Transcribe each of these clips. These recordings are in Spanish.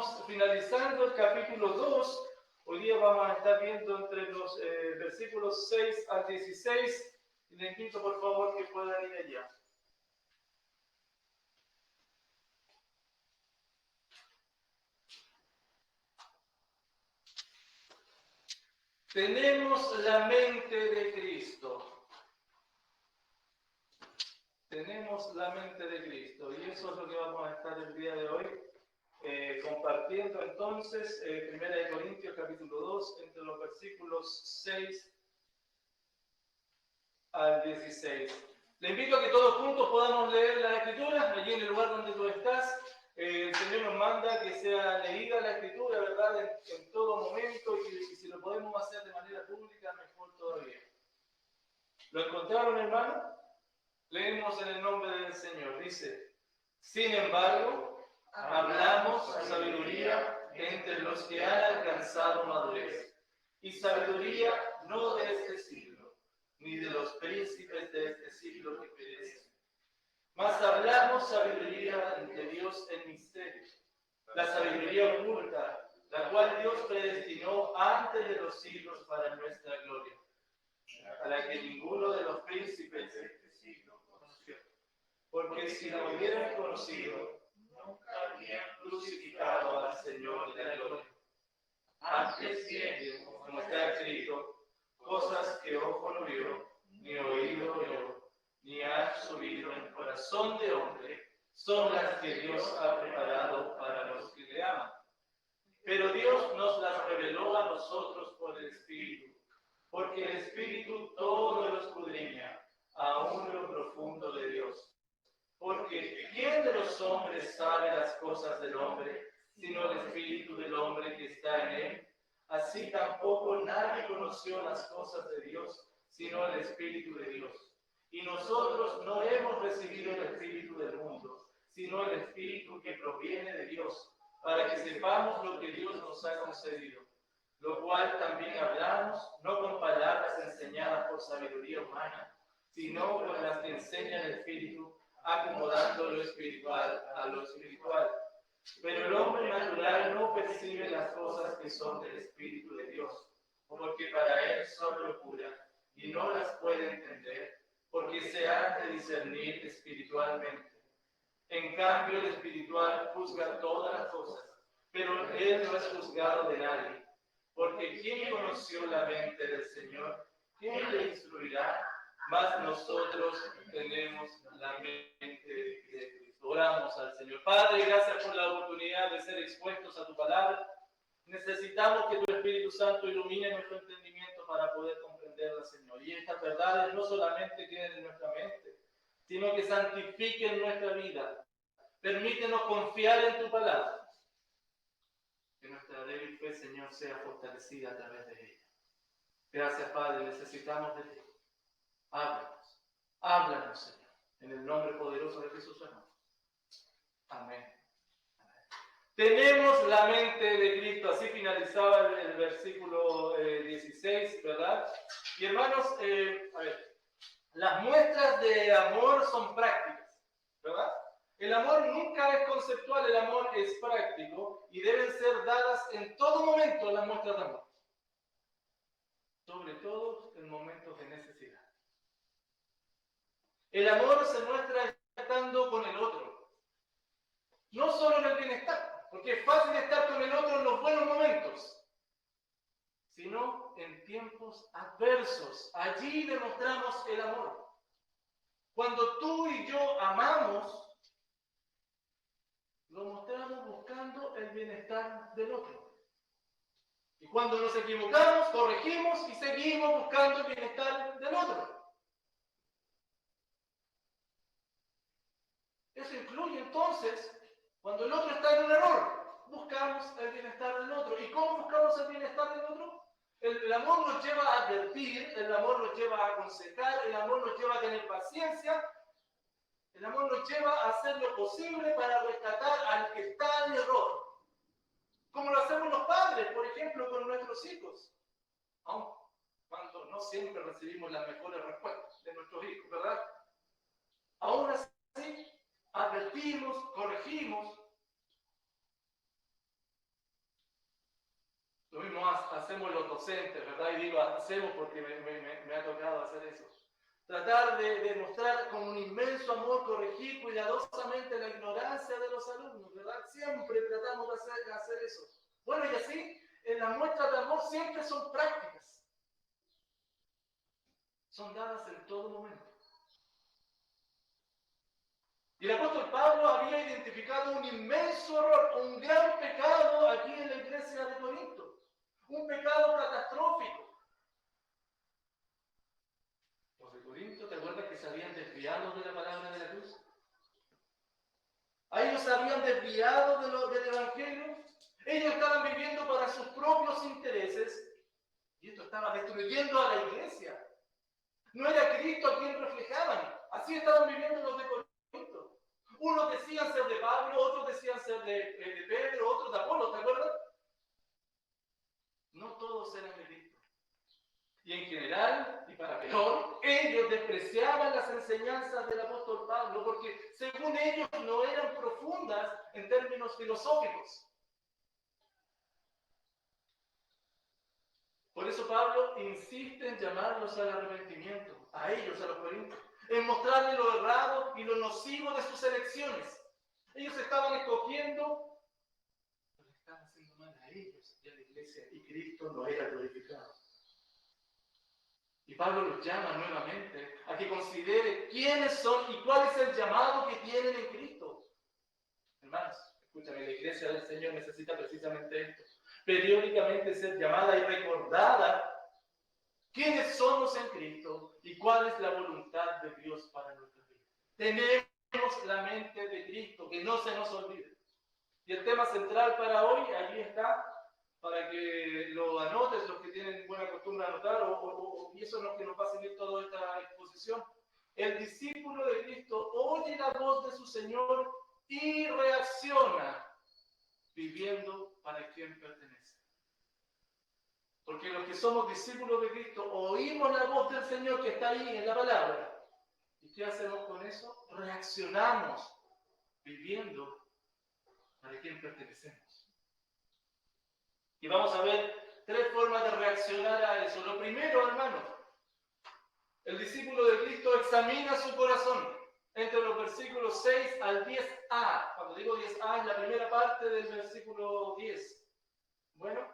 estamos finalizando el capítulo 2. Hoy día vamos a estar viendo entre los versículos 6 al 16. Y les invito por favor que puedan ir allá. Tenemos la mente de Cristo. Tenemos la mente de Cristo. Y eso es lo que vamos a estar el día de hoy compartiendo entonces. 1 Corintios capítulo 2, entre los versículos 6 al 16. Le invito a que todos juntos podamos leer las Escrituras, allí en el lugar donde tú estás. El Señor nos manda que sea leída la Escritura, ¿verdad?, en todo momento, y si lo podemos hacer de manera pública, mejor todavía. ¿Lo encontraron, hermano? Leemos en el nombre del Señor. Dice: sin embargo, hablamos sabiduría entre los que han alcanzado madurez, y sabiduría no de este siglo, ni de los príncipes de este siglo que perecen. Mas hablamos sabiduría de Dios en misterio, la sabiduría oculta, la cual Dios predestinó antes de los siglos para nuestra gloria, para que ninguno de los príncipes de este siglo conoció. Porque si lo hubieran conocido, nunca habrían crucificado al Señor de la gloria. Antes bien, como está escrito, cosas que ojo no vio, ni oído oyó, ni han subido en el corazón de hombre, son las que Dios ha preparado para los que le aman. Pero Dios nos las reveló a nosotros por el Espíritu, porque el Espíritu todo lo escudriña, aún lo profundo de Dios. Porque ¿quién de los hombres sabe las cosas del hombre, sino el Espíritu del hombre que está en él? Así tampoco nadie conoció las cosas de Dios, sino el Espíritu de Dios. Y nosotros no hemos recibido el Espíritu del mundo, sino el Espíritu que proviene de Dios, para que sepamos lo que Dios nos ha concedido. Lo cual también hablamos, no con palabras enseñadas por sabiduría humana, sino con las que enseña el Espíritu, acomodando lo espiritual a lo espiritual. Pero el hombre natural no percibe las cosas que son del Espíritu de Dios, porque para él son locura, y no las puede entender, porque se han de discernir espiritualmente. En cambio, el espiritual juzga todas las cosas, pero él no es juzgado de nadie. Porque ¿quién conoció la mente del Señor? ¿Quién le instruirá? Mas nosotros tenemos la mente de Cristo. Oramos al Señor. Padre, gracias por la oportunidad de ser expuestos a tu palabra. Necesitamos que tu Espíritu Santo ilumine nuestro entendimiento para poder comprenderla, Señor. Y estas verdades no solamente queden en nuestra mente, sino que santifiquen nuestra vida. Permítenos confiar en tu palabra. Que nuestra débil fe, Señor, sea fortalecida a través de ella. Gracias, Padre, necesitamos de ti. Háblanos, háblanos, Señor, en el nombre poderoso de Jesús, hermano. Amén. Amén. Tenemos la mente de Cristo. Así finalizaba el versículo 16, ¿verdad? Y hermanos, a ver, las muestras de amor son prácticas, ¿verdad? El amor nunca es conceptual, el amor es práctico y deben ser dadas en todo momento las muestras de amor. Sobre todo en momentos de necesidad. El amor se muestra estando con el otro. No solo en el bienestar, porque es fácil estar con el otro en los buenos momentos, sino en tiempos adversos. Allí demostramos el amor. Cuando tú y yo amamos, lo mostramos buscando el bienestar del otro. Y cuando nos equivocamos, corregimos y seguimos buscando el bienestar del otro. Eso incluye entonces, cuando el otro está en un error, buscamos el bienestar del otro. ¿Y cómo buscamos el bienestar del otro? El amor nos lleva a advertir, el amor nos lleva a aconsejar, el amor nos lleva a tener paciencia, el amor nos lleva a hacer lo posible para rescatar al que está en error. Como lo hacemos los padres, por ejemplo, con nuestros hijos. Aun cuando no siempre recibimos las mejores respuestas de nuestros hijos, ¿verdad? Aún así, advertimos, corregimos. hacemos los docentes, ¿verdad? Y digo hacemos porque me ha tocado hacer eso. Tratar de mostrar con un inmenso amor, corregir cuidadosamente la ignorancia de los alumnos, ¿verdad? Siempre tratamos de hacer eso. Bueno, y así, las muestras de amor siempre son prácticas. Son dadas en todo momento. Y el apóstol Pablo había identificado un inmenso error, un gran pecado aquí en la iglesia de Corinto. Un pecado catastrófico. Los de Corinto, ¿te acuerdas que se habían desviado de la palabra de la cruz? A ellos se habían desviado del Evangelio. Ellos estaban viviendo para sus propios intereses. Y esto estaba destruyendo a la iglesia. No era Cristo a quien reflejaban. Así estaban viviendo los de Corinto. Unos decían ser de Pablo, otros decían ser de Pedro, otros de Apolo, ¿te acuerdas? No todos eran de Cristo. Y en general, y para peor, ellos despreciaban las enseñanzas del apóstol Pablo porque, según ellos, no eran profundas en términos filosóficos. Por eso Pablo insiste en llamarlos al arrepentimiento, a ellos, a los corintios, en mostrarles lo errado y lo nocivo de sus elecciones. Ellos estaban escogiendo, pero estaban haciendo mal a ellos y a la iglesia, y Cristo no era glorificado. Y Pablo los llama nuevamente a que considere quiénes son y cuál es el llamado que tienen en Cristo. Hermanos, escúchame, la iglesia del Señor necesita precisamente esto. Periódicamente ser llamada y recordada quiénes somos en Cristo y cuál es la voluntad de Dios para nuestra vida. Tenemos la mente de Cristo, que no se nos olvide. Y el tema central para hoy, allí está, para que lo anotes, los que tienen buena costumbre de anotar, y eso es lo que nos va a seguir toda esta exposición. El discípulo de Cristo oye la voz de su Señor y reacciona, viviendo para quien pertenece. Porque los que somos discípulos de Cristo oímos la voz del Señor que está ahí en la palabra. ¿Y qué hacemos con eso? Reaccionamos, viviendo para quien pertenecemos. Y vamos a ver tres formas de reaccionar a eso. Lo primero, hermanos, el discípulo de Cristo examina su corazón entre los versículos 6 al 10a. Cuando digo 10a, es la primera parte del versículo 10. Bueno,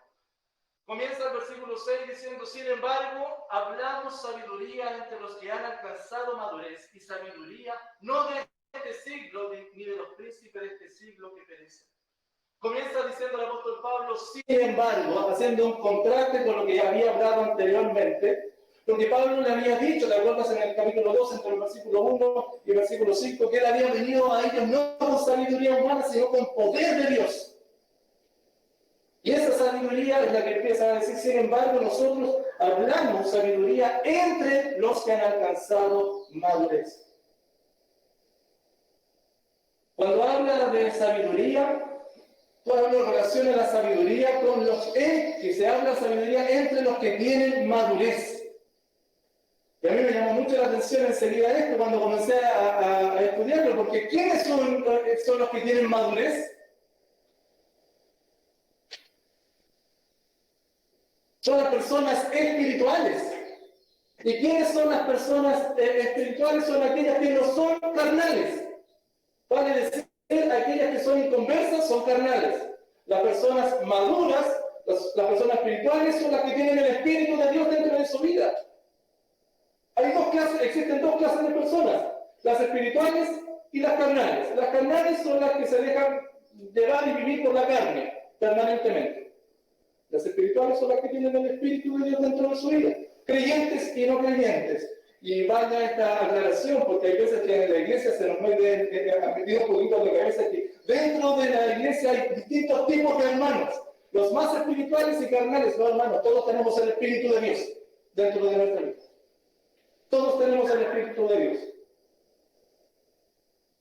comienza el versículo 6 diciendo: sin embargo, hablamos sabiduría entre los que han alcanzado madurez, y sabiduría no de este siglo ni de los príncipes de este siglo que perecen. Comienza diciendo el apóstol Pablo, sin embargo, haciendo un contraste con lo que ya había hablado anteriormente, porque Pablo le había dicho, ¿te acuerdas en el capítulo 2, entre el versículo 1 y el versículo 5, que él había venido a ellos no con sabiduría humana, sino con poder de Dios? Y esa sabiduría es la que empieza a decir, sin embargo, nosotros hablamos sabiduría entre los que han alcanzado madurez. Cuando habla de sabiduría, Pablo relaciona la sabiduría con los que se habla sabiduría entre los que tienen madurez. Y a mí me llamó mucho la atención enseguida esto cuando comencé a estudiarlo, porque ¿quiénes son los que tienen madurez? Son las personas espirituales. ¿Y quiénes son las personas espirituales? Son aquellas que no son carnales. Vale decir, aquellas que son inconversas son carnales. Las personas maduras, las personas espirituales, son las que tienen el Espíritu de Dios dentro de su vida. Existen dos clases de personas, las espirituales y las carnales. Las carnales son las que se dejan llevar y vivir por la carne, permanentemente. Las espirituales son las que tienen el Espíritu de Dios dentro de su vida, creyentes y no creyentes. Y vaya esta aclaración, porque hay veces que en la iglesia se nos ha metido un poquito de cabeza que dentro de la iglesia hay distintos tipos de hermanos, los más espirituales y carnales. No, hermanos, todos tenemos el Espíritu de Dios dentro de nuestra vida. Todos tenemos el Espíritu de Dios.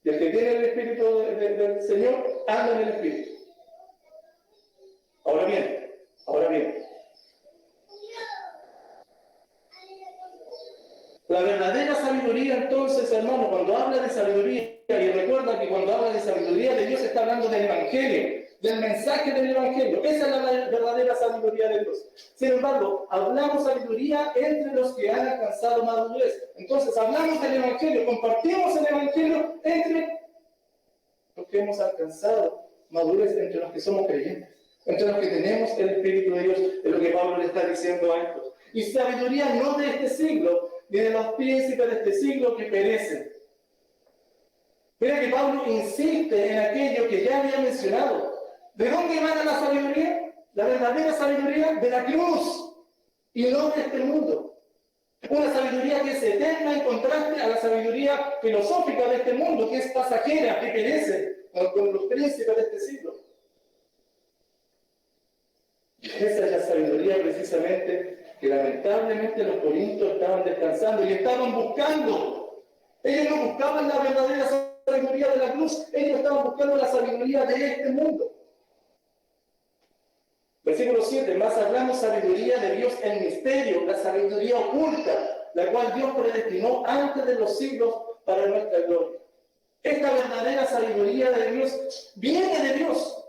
Y el que tiene el Espíritu del Señor, anda en el Espíritu. Ahora bien. La verdadera sabiduría, entonces, hermano, cuando habla de sabiduría, y recuerda que cuando habla de sabiduría de Dios está hablando del Evangelio del mensaje del Evangelio. Esa es la verdadera sabiduría de Dios. Sin embargo, hablamos sabiduría entre los que han alcanzado madurez. Entonces, hablamos del Evangelio, compartimos el Evangelio entre los que hemos alcanzado madurez, entre los que somos creyentes, entre los que tenemos el Espíritu de Dios, es lo que Pablo le está diciendo a estos. Y sabiduría no de este siglo, ni de los príncipes de este siglo que perecen. Mira que Pablo insiste en aquello que ya había mencionado. ¿De dónde emana la sabiduría? La verdadera sabiduría de la cruz y no de este mundo. Una sabiduría que es eterna en contraste a la sabiduría filosófica de este mundo, que es pasajera, que perece con los príncipes de este siglo. Esa es la sabiduría precisamente que lamentablemente los corintios estaban descansando y estaban buscando. Ellos no buscaban la verdadera sabiduría de la cruz, ellos estaban buscando la sabiduría de este mundo. Versículo 7, más hablamos sabiduría de Dios en misterio, la sabiduría oculta, la cual Dios predestinó antes de los siglos para nuestra gloria. Esta verdadera sabiduría de Dios viene de Dios.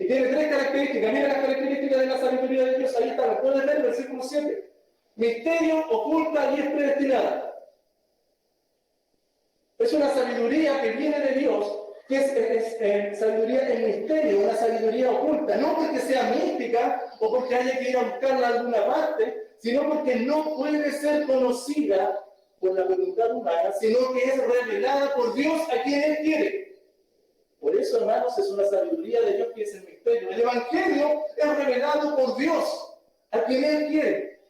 Y tiene tres características. Mira las características de la sabiduría de Dios. Ahí está, lo puedes ver, versículo 7. Misterio, oculta y es predestinada. Es una sabiduría que viene de Dios, que es sabiduría en misterio, una sabiduría oculta. No porque sea mística o porque haya que ir a buscarla a alguna parte, sino porque no puede ser conocida por la voluntad humana, sino que es revelada por Dios a quien Él quiere. Por eso, hermanos, es una sabiduría de Dios que es el misterio. El Evangelio es revelado por Dios, a quien Él quiere.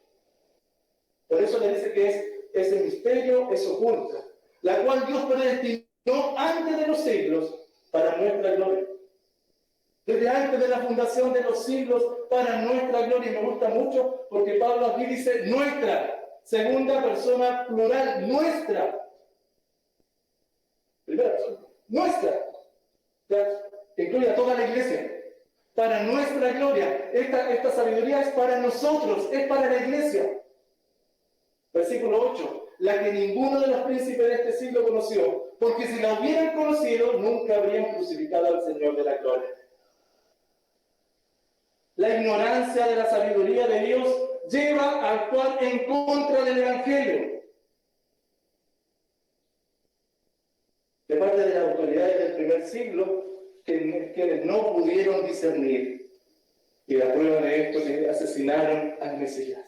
Por eso le dice que ese misterio es oculta, la cual Dios predestinó antes de los siglos para nuestra gloria. Desde antes de la fundación de los siglos para nuestra gloria. Y me gusta mucho porque Pablo aquí dice nuestra, segunda persona plural, nuestra. Primera persona, nuestra. Incluye a toda la iglesia. Para nuestra gloria. Esta sabiduría es para nosotros, es para la iglesia. Versículo 8. La que ninguno de los príncipes de este siglo conoció, porque si la hubieran conocido, nunca habrían crucificado al Señor de la gloria. La ignorancia de la sabiduría de Dios lleva a actuar en contra del Evangelio. De parte de las autoridades del primer siglo, quienes no pudieron discernir. Y la prueba de esto es que asesinaron al Mesías.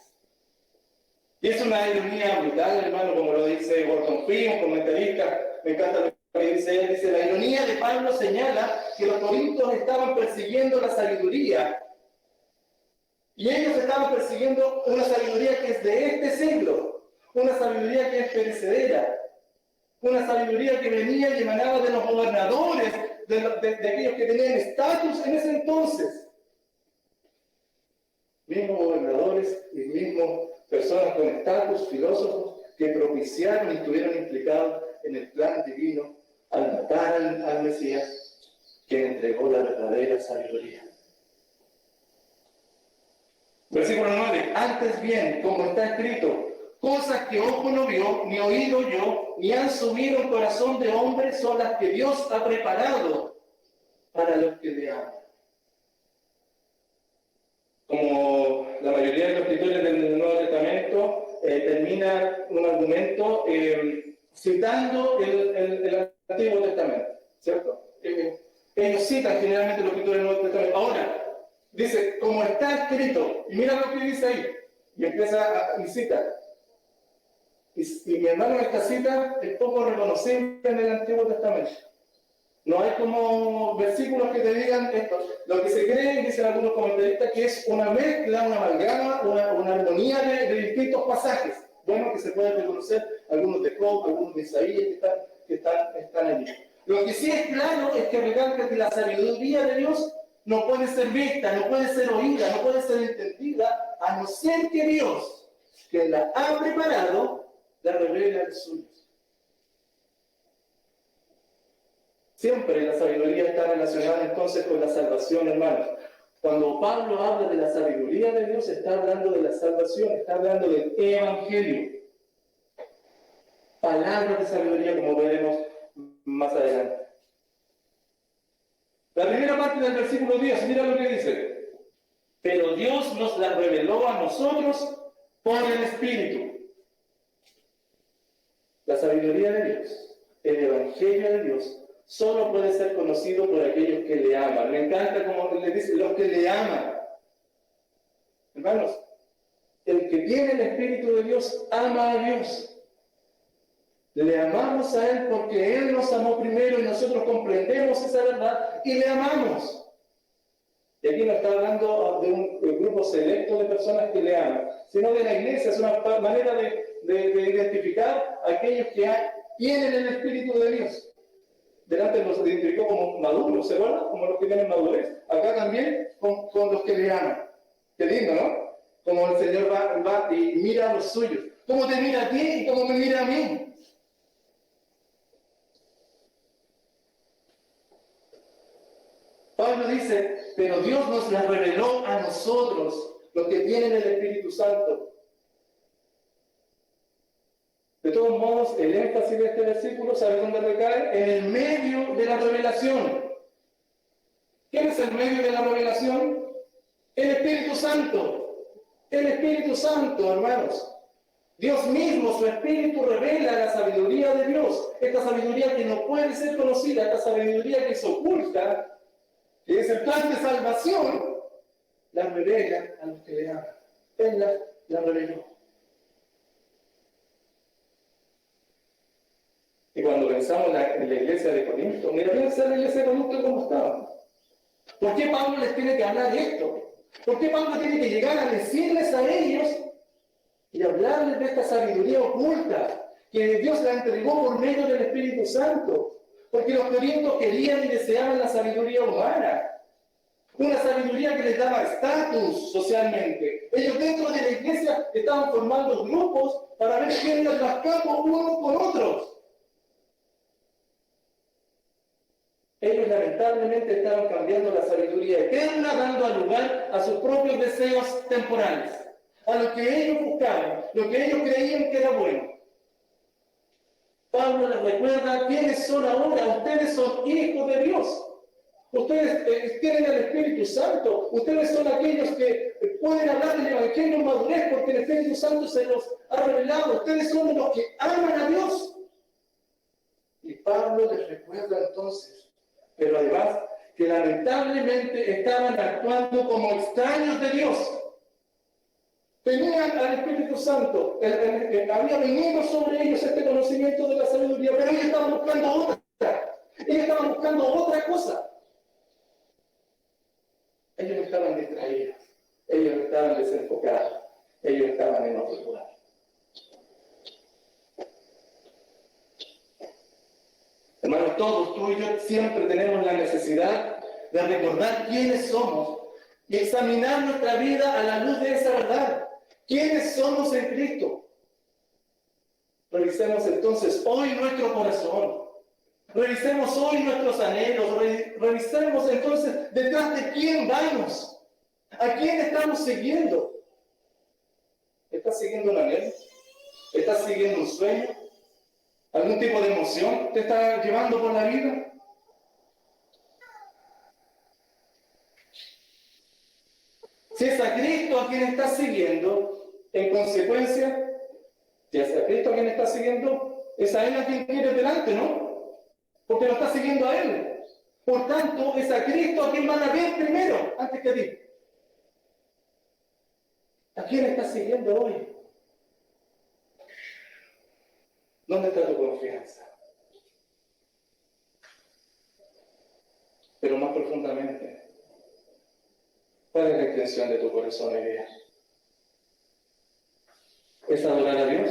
Y es una ironía brutal, hermano, como lo dice Gordon Fee, un comentarista. Me encanta lo que dice él. Dice, la ironía de Pablo señala que los corintios estaban persiguiendo la sabiduría. Y ellos estaban persiguiendo una sabiduría que es de este siglo. Una sabiduría que es perecedera. Una sabiduría que venía y emanaba de los gobernadores, de aquellos que tenían estatus en ese entonces. Mismos gobernadores y mismos personas con estatus, filósofos, que propiciaron y estuvieron implicados en el plan divino al matar al Mesías, quien entregó la verdadera sabiduría. Versículo 9. Antes bien, como está escrito, cosas que ojo no vio, ni oído yo, ni han subido el corazón de hombre, son las que Dios ha preparado para los que le aman. Como la mayoría de los escritores del Nuevo Testamento, termina un argumento citando el Antiguo Testamento, ¿cierto? Ellos citan generalmente los escritores del Nuevo Testamento. Ahora, dice, como está escrito, y mira lo que dice ahí, y empieza y cita. Y mi hermano, esta cita es poco reconocible en el Antiguo Testamento. No hay como versículos que te digan esto. Lo que se cree, dicen algunos comentaristas, que es una mezcla, una amalgama, una armonía de distintos pasajes. Bueno, que se pueden reconocer algunos de Job, algunos de Isaías que están allí. Lo que sí es claro es que recalca que la sabiduría de Dios no puede ser vista, no puede ser oída, no puede ser entendida, a no ser que Dios, que la ha preparado, la revela al suyo. Siempre la sabiduría está relacionada entonces con la salvación, hermanos. Cuando Pablo habla de la sabiduría de Dios, está hablando de la salvación, está hablando del Evangelio. Palabras de sabiduría, como veremos más adelante. La primera parte del versículo 10, mira lo que dice. Pero Dios nos la reveló a nosotros por el Espíritu. La sabiduría de Dios, el Evangelio de Dios, solo puede ser conocido por aquellos que le aman. Me encanta como le dice, los que le aman. Hermanos, el que tiene el Espíritu de Dios ama a Dios. Le amamos a Él porque Él nos amó primero y nosotros comprendemos esa verdad y le amamos. Y aquí no está hablando de un grupo selecto de personas que le aman, sino de la iglesia. Es una manera de identificar a aquellos que tienen el Espíritu de Dios. Delante los identificó como maduros, ¿se acuerdan? Como los que tienen madurez. Acá también con los que le aman. Qué lindo, ¿no? Como el Señor va y mira a los suyos. ¿Cómo te mira a ti y cómo me mira a mí? Pablo dice, pero Dios nos la reveló a nosotros, los que tienen el Espíritu Santo. De todos modos, el énfasis de este versículo, ¿sabe dónde recae? En el medio de la revelación. ¿Quién es el medio de la revelación? El Espíritu Santo. El Espíritu Santo, hermanos. Dios mismo, su Espíritu, revela la sabiduría de Dios. Esta sabiduría que no puede ser conocida, esta sabiduría que se oculta, que es el plan de salvación, la revela a los que le aman. Él la reveló. Y cuando pensamos en la iglesia de Corinto, mira, piensa en la iglesia de Corinto cómo estaba. ¿Por qué Pablo les tiene que hablar esto? ¿Por qué Pablo tiene que llegar a decirles a ellos y hablarles de esta sabiduría oculta que Dios la entregó por medio del Espíritu Santo? Porque los corintios querían y deseaban la sabiduría humana, una sabiduría que les daba estatus socialmente. Ellos dentro de la iglesia estaban formando grupos para ver quiénes las campos unos con otros. Ellos lamentablemente estaban cambiando la sabiduría eterna, dando lugar a sus propios deseos temporales, a lo que ellos buscaban, lo que ellos creían que era bueno. Pablo les recuerda quiénes son ahora. Ustedes son hijos de Dios. Ustedes tienen el Espíritu Santo. Ustedes son aquellos que pueden hablar del Evangelio en madurez porque el Espíritu Santo se los ha revelado. Ustedes son los que aman a Dios. Y Pablo les recuerda entonces, pero además, que lamentablemente estaban actuando como extraños de Dios. Tenían al Espíritu Santo, había venido sobre ellos este conocimiento de la sabiduría, pero ellos estaban buscando otra. Ellos estaban buscando otra cosa. Ellos estaban distraídos, ellos estaban desenfocados, ellos estaban en otro lugar. Hermanos, todos, tú y yo, siempre tenemos la necesidad de recordar quiénes somos y examinar nuestra vida a la luz de esa verdad. ¿Quiénes somos en Cristo? Revisemos entonces hoy nuestro corazón. Revisemos hoy nuestros anhelos. Revisemos entonces detrás de quién vamos. ¿A quién estamos siguiendo? ¿Estás siguiendo un anhelo? ¿Estás siguiendo un sueño? ¿Algún tipo de emoción te está llevando por la vida? Si es a Cristo a quien estás siguiendo, en consecuencia, si es a Cristo a quien estás siguiendo, es a Él a quien quieres delante, ¿no? Porque lo estás siguiendo a Él. Por tanto, es a Cristo a quien van a ver primero, antes que a ti. ¿A quién estás siguiendo hoy? ¿Dónde está tu confianza? Pero más profundamente, ¿cuál es la intención de tu corazón hoy día? ¿Es adorar a Dios?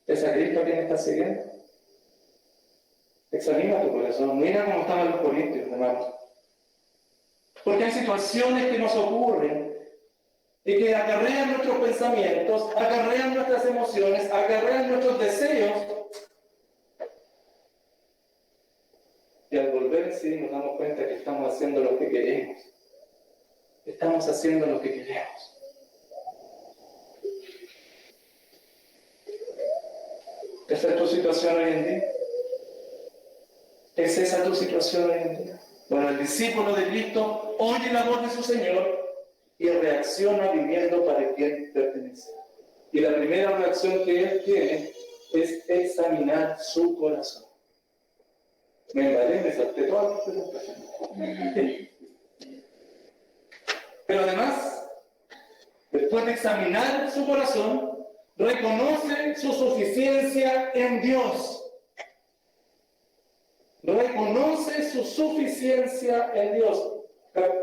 ¿Es a Cristo a quien estás siguiendo? Examina tu corazón. Mira cómo estaban los corintios, hermanos. Porque hay situaciones que nos ocurren y que acarrean nuestros pensamientos, acarrean nuestras emociones, acarrean nuestros deseos. Y al volver en sí nos damos cuenta que estamos haciendo lo que queremos. Estamos haciendo lo que queremos. ¿Esa es tu situación hoy en día? ¿Es esa tu situación hoy en día? Bueno, el discípulo de Cristo oye la voz de su Señor y reacciona viviendo para quien pertenece. Y la primera reacción que él tiene es examinar su corazón. Me embalé, me salté toda la presentación. Pero además, después de examinar su corazón, reconoce su suficiencia en Dios. Reconoce su suficiencia en Dios.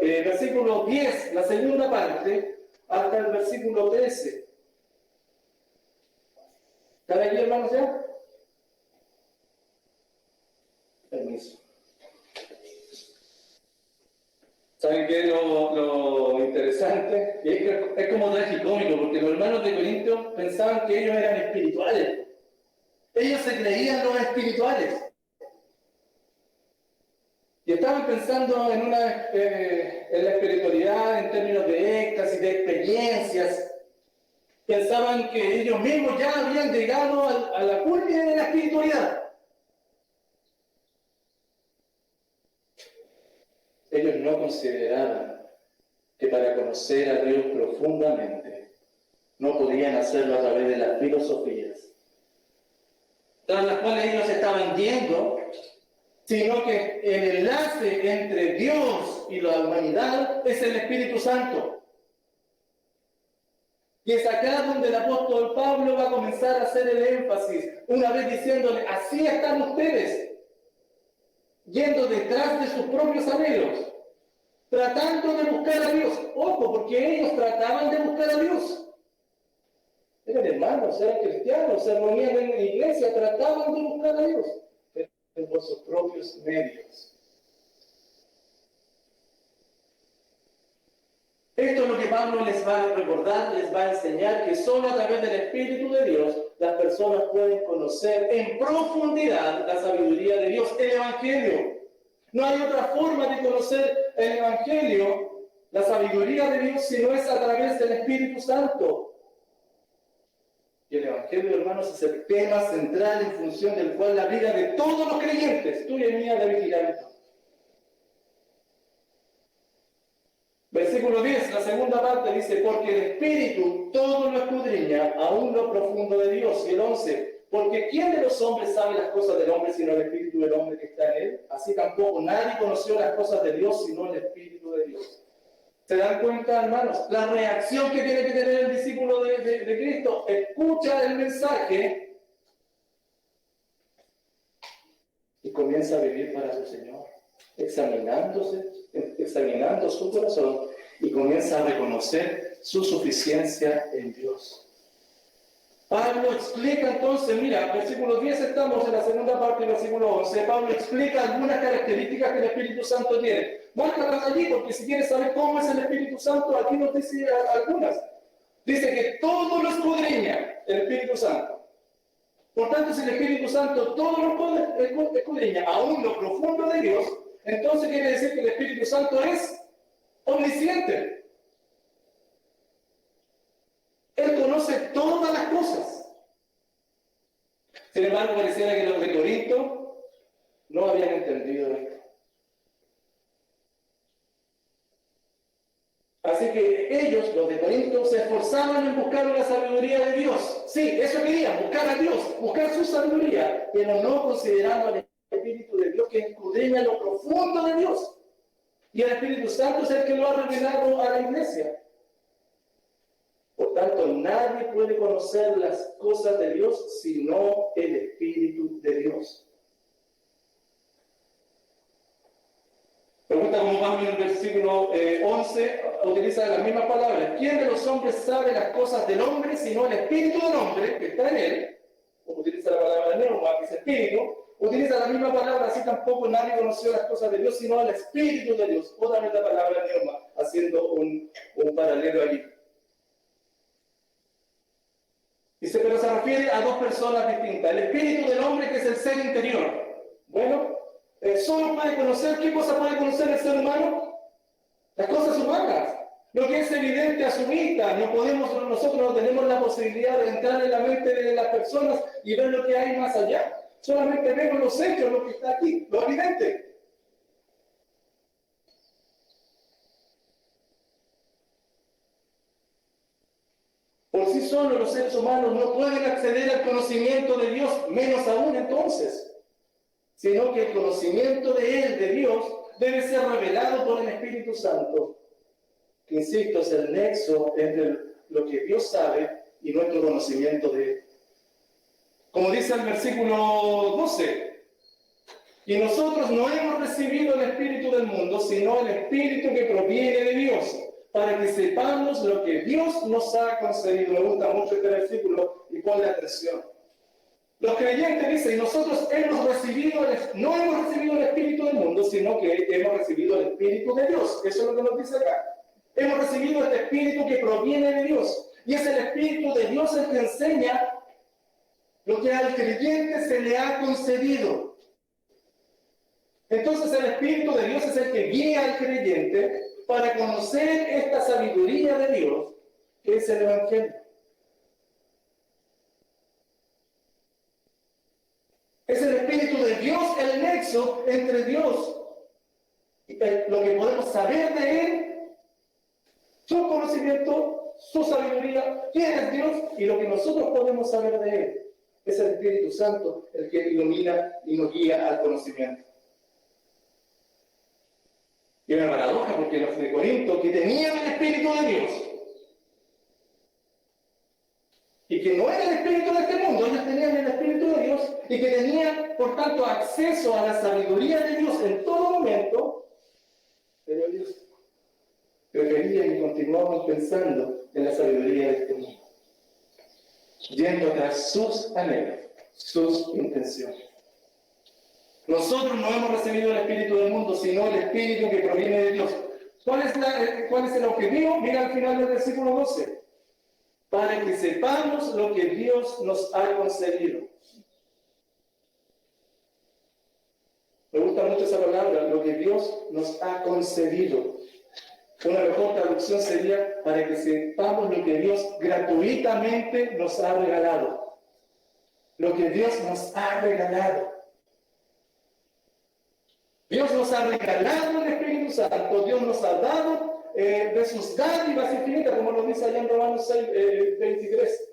Versículo 10, la segunda parte, hasta el versículo 13. ¿Están aquí, hermanos, ya? Permiso. ¿Saben qué es lo interesante? Es como tragicómico, porque los hermanos de Corinto pensaban que ellos eran espirituales. Ellos se creían los espirituales. Y estaban pensando en la espiritualidad en términos de éxtasis, de experiencias. Pensaban que ellos mismos ya habían llegado a la culmina de la espiritualidad. Ellos no consideraban que para conocer a Dios profundamente no podían hacerlo a través de las filosofías, tras las cuales ellos estaban yendo, sino que el enlace entre Dios y la humanidad es el Espíritu Santo. Y es acá donde el apóstol Pablo va a comenzar a hacer el énfasis, una vez diciéndole, así están ustedes, yendo detrás de sus propios anhelos, tratando de buscar a Dios. Ojo, porque ellos trataban de buscar a Dios. Eran hermanos, eran cristianos, se reunían en la iglesia, trataban de buscar a Dios, pero por sus propios medios. Esto es lo que Pablo les va a recordar, les va a enseñar que solo a través del Espíritu de Dios las personas pueden conocer en profundidad la sabiduría de Dios, el Evangelio. No hay otra forma de conocer el Evangelio, la sabiduría de Dios, si no es a través del Espíritu Santo. Y el Evangelio, hermanos, es el tema central en función del cual la vida de todos los creyentes, tuya y mía, debe girar. Versículo 10, la segunda parte dice, porque el Espíritu todo lo escudriña, aún lo profundo de Dios. Y el 11, porque ¿quién de los hombres sabe las cosas del hombre sino el Espíritu del hombre que está en él? Así tampoco nadie conoció las cosas de Dios sino el Espíritu de Dios. ¿Se dan cuenta, hermanos? La reacción que tiene que tener el discípulo de Cristo, escucha el mensaje y comienza a vivir para su Señor, examinando su corazón y comienza a reconocer su suficiencia en Dios. Pablo explica entonces, mira, versículo 10 estamos en la segunda parte del versículo 11, Pablo explica algunas características que el Espíritu Santo tiene. Márcalas allí, porque si quieres saber cómo es el Espíritu Santo, aquí nos dice algunas. Dice que todo lo escudriña el Espíritu Santo. Por tanto, si el Espíritu Santo todo lo escudriña, aún lo profundo de Dios, entonces quiere decir que el Espíritu Santo es omnisciente. Él conoce todas las cosas. Sin embargo, pareciera que los de Corinto no habían entendido esto. Así que ellos, los de Corinto, se esforzaban en buscar la sabiduría de Dios. Sí, eso querían, buscar a Dios, buscar su sabiduría, pero no considerando al Espíritu de Dios que escudriña lo profundo de Dios. Y el Espíritu Santo es el que lo ha revelado a la iglesia. Por tanto, nadie puede conocer las cosas de Dios sino el Espíritu de Dios. Pregunta como Pablo en el versículo 11 utiliza las mismas palabras. ¿Quién de los hombres sabe las cosas del hombre sino el Espíritu del hombre que está en él? Utiliza la palabra neuma, que es espíritu. Utiliza la misma palabra, así tampoco nadie conoció las cosas de Dios sino el Espíritu de Dios. Otra vez la palabra neuma, haciendo un paralelo allí. Dice, pero se refiere a dos personas distintas. El espíritu del hombre, que es el ser interior. Bueno, solo puede conocer, ¿qué cosa puede conocer el ser humano? Las cosas humanas. Lo que es evidente a su vista. Nosotros no tenemos la posibilidad de entrar en la mente de las personas y ver lo que hay más allá. Solamente vemos los hechos, lo que está aquí, lo evidente. Por sí solos los seres humanos no pueden acceder al conocimiento de Dios, menos aún entonces, sino que el conocimiento de Él, de Dios, debe ser revelado por el Espíritu Santo, que, insisto, es el nexo entre lo que Dios sabe y nuestro conocimiento de Él. Como dice el versículo 12, y nosotros no hemos recibido el Espíritu del mundo, sino el Espíritu que proviene de Dios, para que sepamos lo que Dios nos ha concedido. Me gusta mucho este versículo y ponle atención. Los creyentes dicen, y nosotros no hemos recibido el Espíritu del mundo, sino que hemos recibido el Espíritu de Dios. Eso es lo que nos dice acá. Hemos recibido este Espíritu que proviene de Dios. Y es el Espíritu de Dios el que enseña lo que al creyente se le ha concedido. Entonces el Espíritu de Dios es el que guía al creyente para conocer esta sabiduría de Dios, que es el Evangelio. Es el Espíritu de Dios el nexo entre Dios y lo que podemos saber de Él, su conocimiento, su sabiduría, quién es Dios y lo que nosotros podemos saber de Él. Es el Espíritu Santo el que ilumina y nos guía al conocimiento. Y una paradoja, porque los de Corinto, que tenían el Espíritu de Dios, y que no era el Espíritu de este mundo, ellos tenían el Espíritu de Dios, y que tenían, por tanto, acceso a la sabiduría de Dios en todo momento, pero ellos preferían y continuaban pensando en la sabiduría de este mundo, yendo tras sus anhelos, sus intenciones. Nosotros no hemos recibido el Espíritu del mundo, sino el Espíritu que proviene de Dios. ¿Cuál es el objetivo? Mira al final del versículo 12. Para que sepamos lo que Dios nos ha concedido. Me gusta mucho esa palabra, lo que Dios nos ha concedido. Una mejor traducción sería para que sepamos lo que Dios gratuitamente nos ha regalado. Lo que Dios nos ha regalado. Dios nos ha regalado el Espíritu Santo, Dios nos ha dado de sus dádivas infinitas, como nos dice allá en Romanos 6, 23.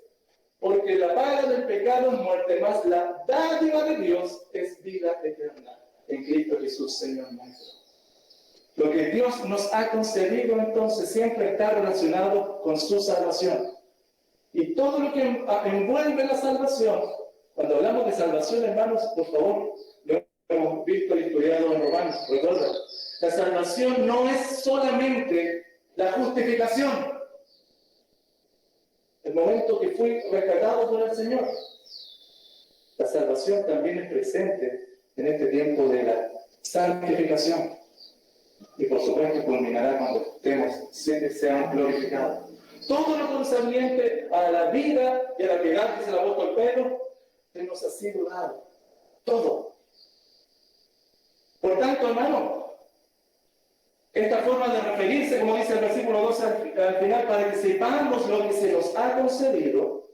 Porque la paga del pecado es muerte, más la dádiva de Dios es vida eterna en Cristo Jesús, Señor nuestro. Lo que Dios nos ha concedido entonces siempre está relacionado con su salvación. Y todo lo que envuelve la salvación, cuando hablamos de salvación, hermanos, por favor, lo hemos visto y estudiado en Romanos, recuerda, la salvación no es solamente la justificación, el momento que fui rescatado por el Señor. La salvación también es presente en este tiempo de la santificación. Y por supuesto culminará cuando seamos glorificados. Todo lo concerniente a la vida y a la piedad, que se la apóstol Pedro, se nos ha sido dado. Todo. Por tanto, hermano, esta forma de referirse, como dice el versículo 12 al final, para que sepamos lo que se nos ha concedido,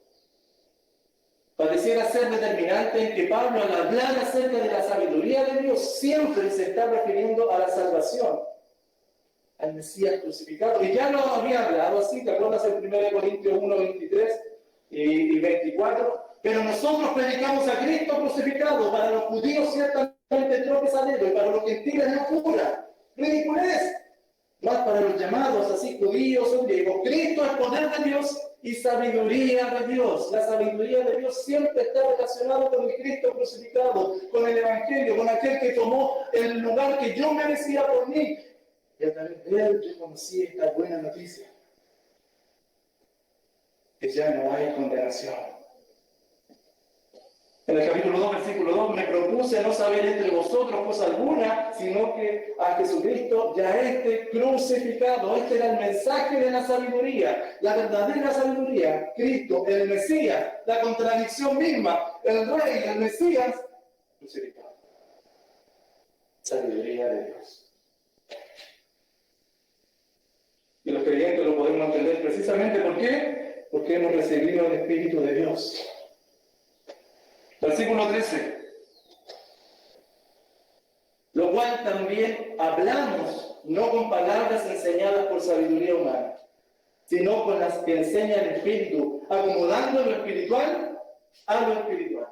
pareciera ser determinante en que Pablo, al hablar acerca de la sabiduría de Dios, siempre se está refiriendo a la salvación, al Mesías crucificado. Y ya lo había hablado así, ¿te acuerdas en 1 Corintios 1, 23 y 24? Pero nosotros predicamos a Cristo crucificado, para los judíos ciertamente tropezadero, y para los gentiles locura, ridiculez. Más para los llamados así judíos o griegos, Cristo es poder de Dios y sabiduría de Dios. La sabiduría de Dios siempre está relacionada con el Cristo crucificado, con el Evangelio, con aquel que tomó el lugar que yo merecía por mí. Y a través de él yo conocí esta buena noticia, que ya no hay condenación. En el capítulo 2, versículo 2, me propuse no saber entre vosotros cosa alguna, sino que a Jesucristo ya crucificado. Este era el mensaje de la sabiduría, la verdadera sabiduría. Cristo, el Mesías, la contradicción misma, el Rey, el Mesías, crucificado. Sabiduría de Dios. Y los creyentes lo podemos entender precisamente ¿por qué? Porque hemos recibido el Espíritu de Dios. Versículo 13. Lo cual también hablamos, no con palabras enseñadas por sabiduría humana, sino con las que enseña el Espíritu, acomodando lo espiritual a lo espiritual.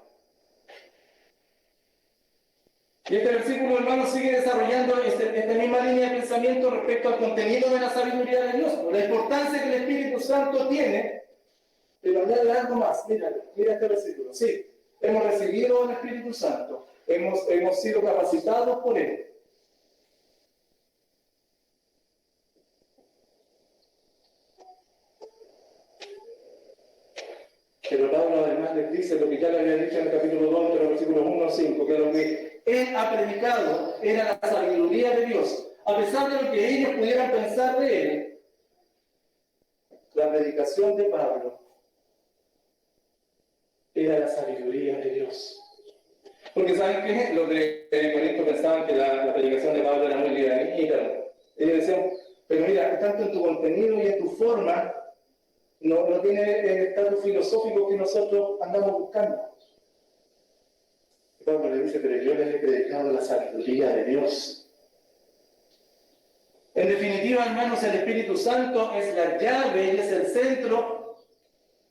Y este versículo, hermano, sigue desarrollando esta misma línea de pensamiento respecto al contenido de la sabiduría de Dios, la importancia que el Espíritu Santo tiene, pero añade algo más. Mira este versículo. Sí, hemos recibido el Espíritu Santo, hemos sido capacitados por Él. Pero Pablo además les dice lo que ya le había dicho en el capítulo 2, entre los versículos 1 al 5, que lo que él ha predicado era la sabiduría de Dios. A pesar de lo que ellos pudieran pensar de él, la predicación de Pablo era la sabiduría de Dios. Porque ¿saben qué? Los de Corinto pensaban que la predicación de Pablo era muy livianita. Ellos decían, pero mira, tanto en tu contenido y en tu forma, no tiene el estatus filosófico que nosotros andamos buscando. Y Pablo le dice, pero yo les he predicado la sabiduría de Dios. En definitiva, hermanos, el Espíritu Santo es la llave y es el centro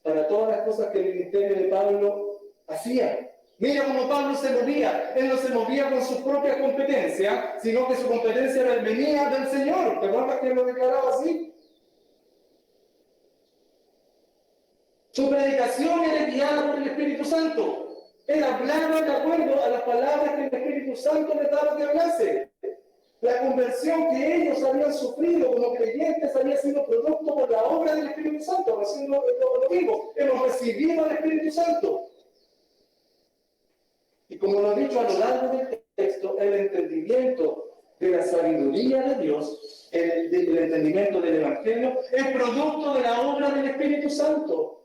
para todas las cosas que el ministerio de Pablo hacía. Mira cómo Pablo se movía. Él no se movía con su propia competencia, sino que su competencia venía del Señor. ¿Te acuerdas que lo declaraba así? Su predicación era guiada por el Espíritu Santo. Él hablaba de acuerdo a las palabras que el Espíritu Santo le daba que hablase. La conversión que ellos habían sufrido como creyentes había sido producto por la obra del Espíritu Santo. Recién lo digo, hemos recibido al Espíritu Santo. Y como lo he dicho a lo largo del texto, el entendimiento de la sabiduría de Dios, el entendimiento del Evangelio, es producto de la obra del Espíritu Santo.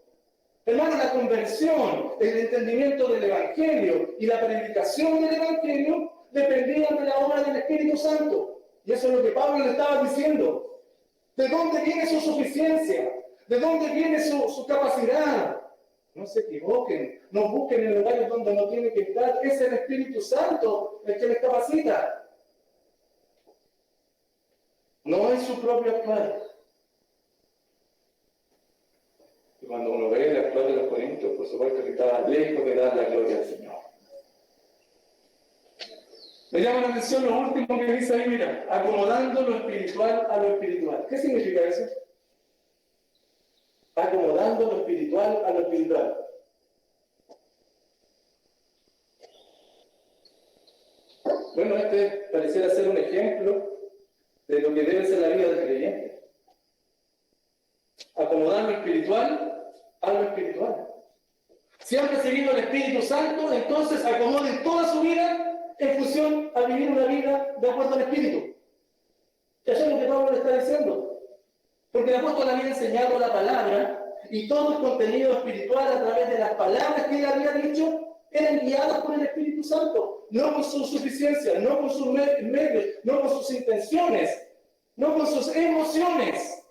Hermano, la conversión, el entendimiento del Evangelio y la predicación del Evangelio dependían de la obra del Espíritu Santo. Y eso es lo que Pablo le estaba diciendo. ¿De dónde viene su suficiencia? ¿De dónde viene su capacidad? No se equivoquen, no busquen en lugares donde no tiene que estar. Es el Espíritu Santo el que les capacita. No es su propio actuar. Y cuando uno ve el actuar de los corintios, por supuesto que estaba lejos de dar la gloria al Señor. Me llama la atención lo último que dice ahí, mira, acomodando lo espiritual a lo espiritual. ¿Qué significa eso? Acomodando lo espiritual a lo espiritual. Bueno, este pareciera ser un ejemplo de lo que debe ser la vida del creyente. Acomodar lo espiritual a lo espiritual. Si han recibido el Espíritu Santo, entonces acomoden toda su vida en función a vivir una vida de acuerdo al Espíritu. Eso es lo que Pablo le está diciendo. Porque el apóstol había enseñado la palabra y todo el contenido espiritual a través de las palabras que él había dicho eran guiadas por el Espíritu Santo, no con su suficiencia, no con sus medios, no con sus intenciones, no con sus emociones,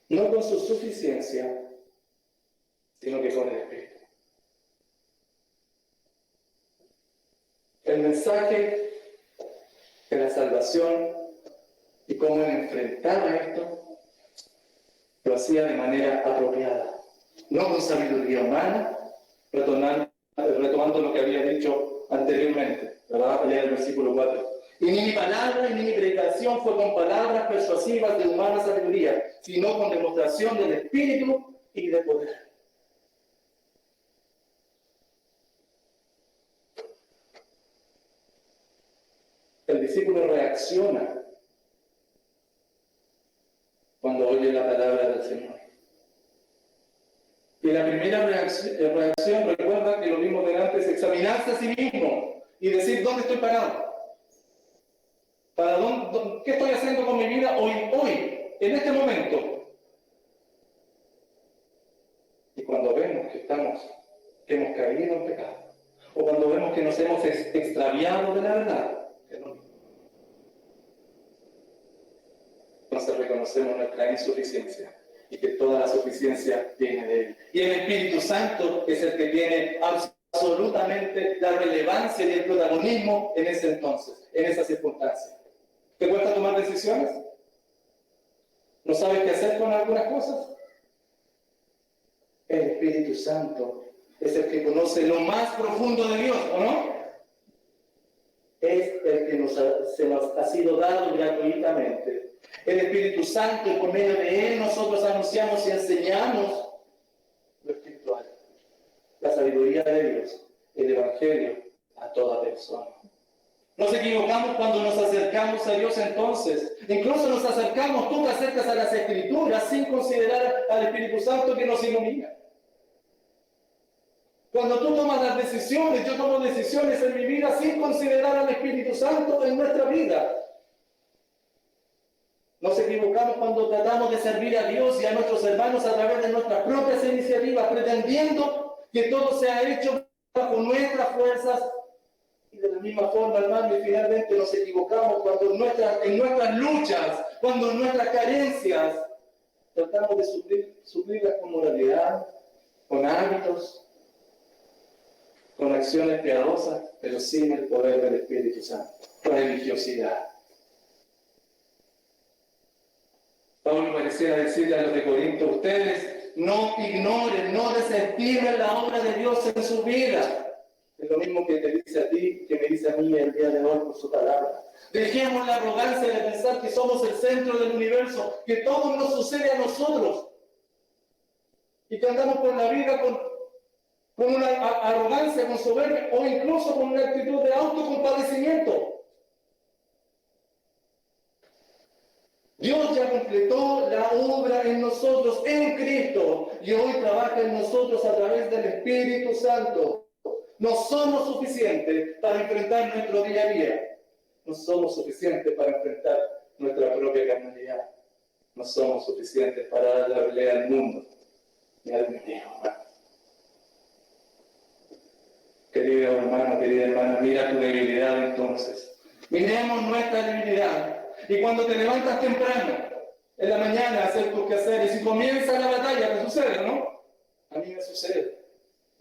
no con su suficiencia, sino que con el Espíritu. El mensaje de la salvación y cómo él enfrentaba esto, lo hacía de manera apropiada, no con sabiduría humana, retomando lo que había dicho anteriormente, ¿verdad? Allá en el versículo 4. Y ni mi palabra ni mi predicación fue con palabras persuasivas de humana sabiduría, sino con demostración del Espíritu y de poder. El discípulo reacciona cuando oye la palabra del Señor. Y la primera reacción, recuerda que lo mismo delante, es examinarse a sí mismo y decir, ¿dónde estoy parado? ¿Qué estoy haciendo con mi vida hoy, en este momento? Y cuando vemos que hemos caído en pecado, o cuando vemos que nos hemos extraviado de la verdad, entonces reconocemos nuestra insuficiencia y que toda la suficiencia viene de Él. Y el Espíritu Santo es el que tiene absolutamente la relevancia y el protagonismo en ese entonces, en esa circunstancia. ¿Te cuesta tomar decisiones? ¿No sabes qué hacer con algunas cosas? El Espíritu Santo es el que conoce lo más profundo de Dios, ¿o no? Es el que se nos ha sido dado gratuitamente. El Espíritu Santo, y por medio de Él nosotros anunciamos y enseñamos lo espiritual, la sabiduría de Dios, el Evangelio a toda persona. Nos equivocamos cuando nos acercamos a Dios entonces. Incluso nos acercamos, tú te acercas a las Escrituras sin considerar al Espíritu Santo que nos ilumina. Cuando tú tomas las decisiones, yo tomo decisiones en mi vida sin considerar al Espíritu Santo en nuestra vida. Nos equivocamos cuando tratamos de servir a Dios y a nuestros hermanos a través de nuestras propias iniciativas, pretendiendo que todo sea hecho bajo nuestras fuerzas. Y de la misma forma, hermano, y finalmente nos equivocamos cuando en nuestras luchas, cuando en nuestras carencias, tratamos de suplirlas con moralidad, con hábitos, con acciones piadosas, pero sin el poder del Espíritu Santo, religiosidad. Pablo pareciera decirle a los de Corinto, ustedes no ignoren, no desestimen la obra de Dios en su vida. Es lo mismo que te dice a ti, que me dice a mí el día de hoy por su palabra. Dejemos la arrogancia de pensar que somos el centro del universo, que todo nos sucede a nosotros. Y que andamos por la vida con una arrogancia, con soberbia, o incluso con una actitud de autocompadecimiento. Dios ya completó la obra en nosotros, en Cristo, y hoy trabaja en nosotros a través del Espíritu Santo. No somos suficientes para enfrentar nuestro día a día. No somos suficientes para enfrentar nuestra propia carnalidad. No somos suficientes para dar la pelea al mundo y al enemigo. Querido hermano, querida hermana, mira tu debilidad entonces. Miremos nuestra debilidad. Y cuando te levantas temprano, en la mañana, a hacer tus quehaceres, y comienza la batalla, ¿te sucede, no? A mí me sucede.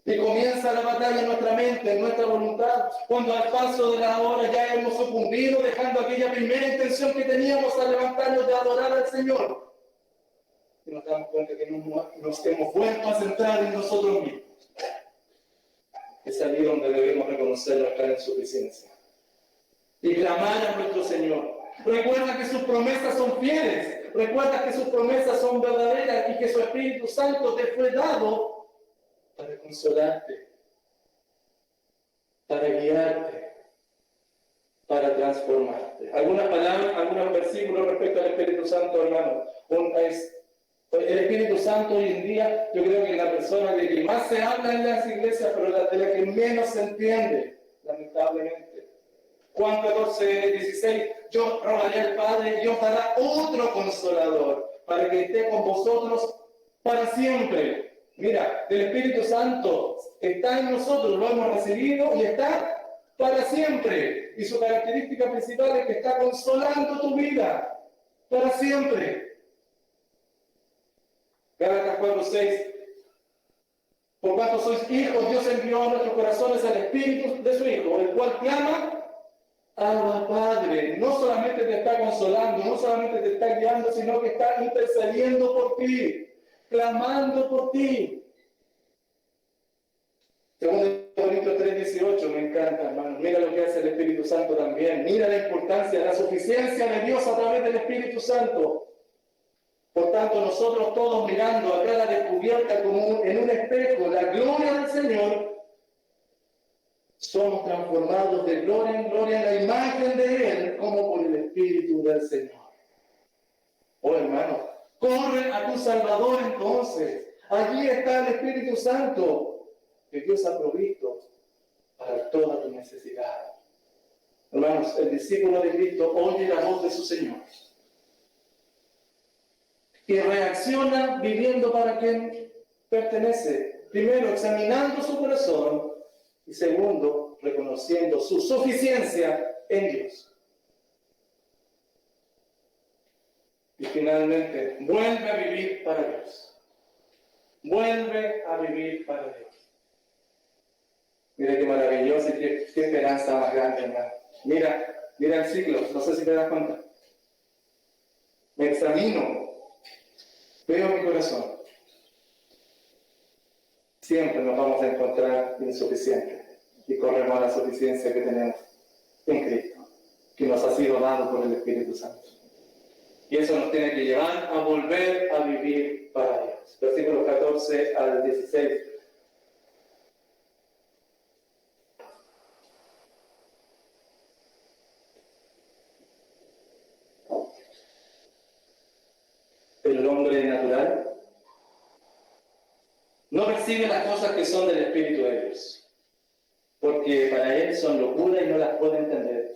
Y comienza la batalla en nuestra mente, en nuestra voluntad, cuando al paso de la hora ya hemos sucumbido, dejando aquella primera intención que teníamos al levantarnos de adorar al Señor. Y nos damos cuenta que nos hemos vuelto a centrar en nosotros mismos. Es allí donde debemos reconocer nuestra insuficiencia y clamar a nuestro Señor. Recuerda que sus promesas son fieles, recuerda que sus promesas son verdaderas y que su Espíritu Santo te fue dado para consolarte, para guiarte, para transformarte. Algunas palabras, algunos versículos respecto al Espíritu Santo, hermano. El Espíritu Santo hoy en día, yo creo que es la persona de que más se habla en las iglesias, pero de la que menos se entiende, lamentablemente. Juan 14:16, yo rogaré al Padre y os dará otro consolador, para que esté con vosotros para siempre. Mira, el Espíritu Santo está en nosotros, lo hemos recibido y está para siempre. Y su característica principal es que está consolando tu vida para siempre. Gálatas 4:6. Por cuanto sois hijos, Dios envió a nuestros corazones al Espíritu de su Hijo, el cual clama, Abba Padre. No solamente te está consolando, no solamente te está guiando, sino que está intercediendo por ti, clamando por ti. Segundo Corintios 3:18, me encanta, hermano. Mira lo que hace el Espíritu Santo también. Mira la importancia, la suficiencia de Dios a través del Espíritu Santo. Por tanto, nosotros todos mirando a cara descubierta como en un espejo la gloria del Señor, somos transformados de gloria en gloria en la imagen de Él, como por el Espíritu del Señor. Oh, hermano, corre a tu Salvador entonces. Allí está el Espíritu Santo que Dios ha provisto para toda tu necesidad. Hermanos, el discípulo de Cristo oye la voz de su Señor y reacciona viviendo para quien pertenece. Primero, examinando su corazón y segundo, reconociendo su suficiencia en Dios. Y finalmente, vuelve a vivir para Dios. Vuelve a vivir para Dios. Mira qué maravilloso y qué esperanza más grande, hermano. Mira el ciclo, no sé si te das cuenta. me examino, veo mi corazón, siempre nos vamos a encontrar insuficientes y corremos a la suficiencia que tenemos en Cristo, que nos ha sido dado por el Espíritu Santo. Y eso nos tiene que llevar a volver a vivir para Dios. Versículos 14 al 16. El hombre natural no percibe las cosas que son del Espíritu de Dios, porque para él son locura y no las puede entender,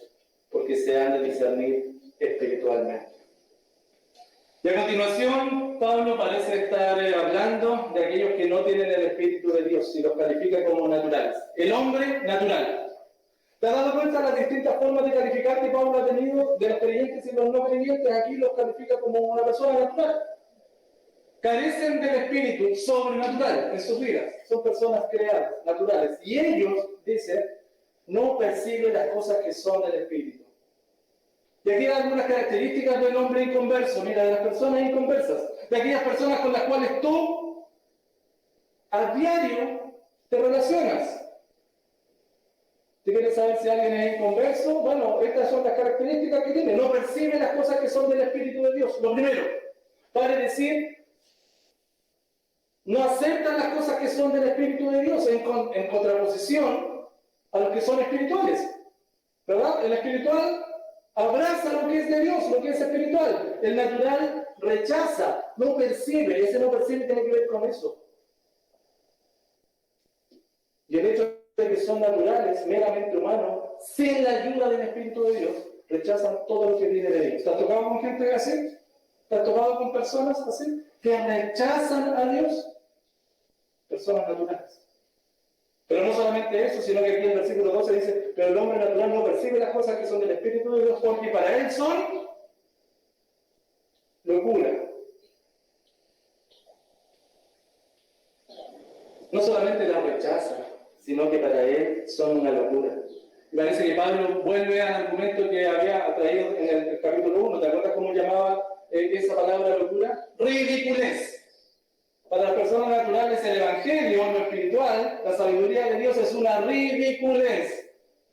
porque se han de discernir espiritualmente. Y a continuación, Pablo parece estar hablando de aquellos que no tienen el Espíritu de Dios y los califica como naturales. El hombre natural. ¿Te has dado cuenta de las distintas formas de calificar que Pablo ha tenido de los creyentes y los no creyentes? Aquí los califica como una persona natural. Carecen del Espíritu sobrenatural en sus vidas. Son personas creadas, naturales. Y ellos, dice, no perciben las cosas que son del Espíritu. Y aquí hay algunas características del hombre inconverso, mira, de las personas inconversas, de aquellas personas con las cuales tú a diario te relacionas. ¿Tú quieres saber si alguien es inconverso? Bueno, estas son las características que tiene. No percibe las cosas que son del Espíritu de Dios. Lo primero, para decir, no aceptan las cosas que son del Espíritu de Dios en contraposición a los que son espirituales. ¿Verdad? El espiritual abraza lo que es de Dios, lo que es espiritual. El natural rechaza, no percibe. Ese no percibe tiene que ver con eso. Y el hecho de que son naturales, meramente humanos, sin la ayuda del Espíritu de Dios, rechazan todo lo que viene de Dios. ¿Te has tocado con gente así? ¿Te has tocado con personas así? Que rechazan a Dios. Personas naturales. Pero no solamente eso, sino que aquí en el versículo 12 dice, pero el hombre natural no percibe las cosas que son del Espíritu de Dios, porque para él son locura. No solamente la rechaza, sino que para él son una locura. Y parece que Pablo vuelve al argumento que había traído en el capítulo 1. ¿Te acuerdas cómo llamaba esa palabra locura? Ridiculez. Para las personas naturales el Evangelio, lo espiritual, la sabiduría de Dios es una ridiculez.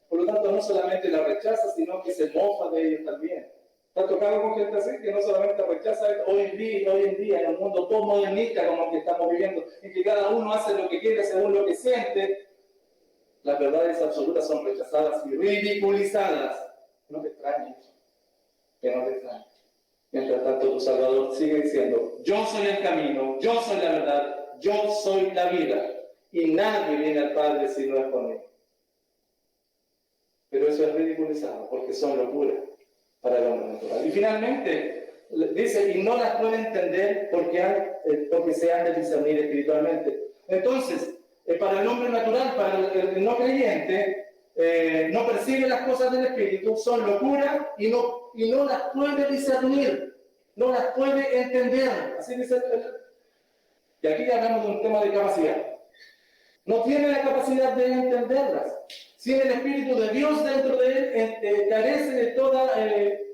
Por lo tanto, no solamente la rechaza, sino que se mofa de ellos también. ¿Te ha tocado con gente así? Que no solamente rechaza hoy en día, en un mundo postmodernista como el que estamos viviendo, en que cada uno hace lo que quiere según lo que siente, las verdades absolutas son rechazadas y ridiculizadas. No te extrañes, que no te extrañes. Mientras tanto, tu Salvador sigue diciendo, yo soy el camino, yo soy la verdad, yo soy la vida, y nadie viene al Padre si no es por mí. Pero eso es ridiculizado, porque son locuras para el hombre natural. Y finalmente, dice, y no las puede entender porque se han de discernir espiritualmente. Entonces, para el hombre natural, para el no creyente, no percibe las cosas del Espíritu, son locura y no las puede discernir, no las puede entender. Así dice y aquí ya hablamos de un tema de capacidad. No tiene la capacidad de entenderlas. Sin el Espíritu de Dios dentro de él, carece de toda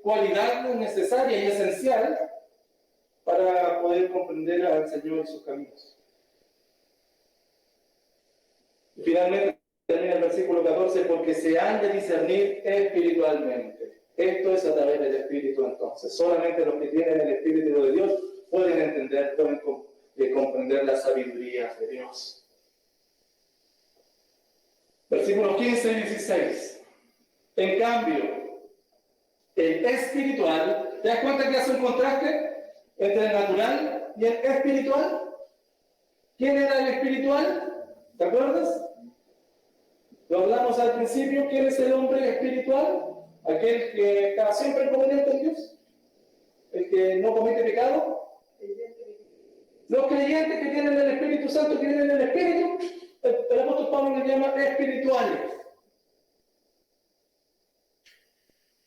cualidad necesaria y esencial para poder comprender al Señor y sus caminos. Y finalmente termina el versículo 14, porque se han de discernir espiritualmente. Esto es a través del Espíritu entonces. Solamente los que tienen el Espíritu de Dios pueden entender, pueden comprender la sabiduría de Dios. Versículos 15 y 16. En cambio, el espiritual, ¿te das cuenta que hace un contraste entre el natural y el espiritual? ¿Quién era el espiritual? ¿Te acuerdas? Lo hablamos al principio. ¿Quién es el hombre espiritual? Aquel que está siempre en comunión con Dios, el que no comete pecado. Los creyentes que tienen el Espíritu Santo, que tienen el Espíritu, el apóstol Pablo les llama espirituales.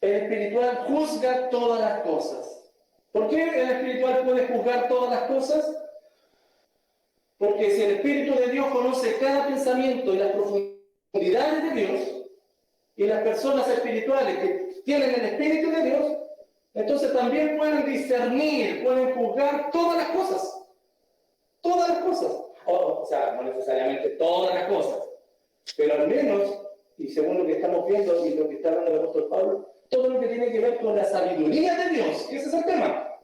El espiritual juzga todas las cosas. ¿Por qué el espiritual puede juzgar todas las cosas? Porque si el Espíritu de Dios conoce cada pensamiento y las profundidades de Dios, y las personas espirituales que tienen el Espíritu de Dios, entonces también pueden discernir, pueden juzgar todas las cosas. Todas las cosas. O sea, no necesariamente todas las cosas, pero al menos, y según lo que estamos viendo y lo que está hablando el apóstol Pablo, todo lo que tiene que ver con la sabiduría de Dios, ese es el tema,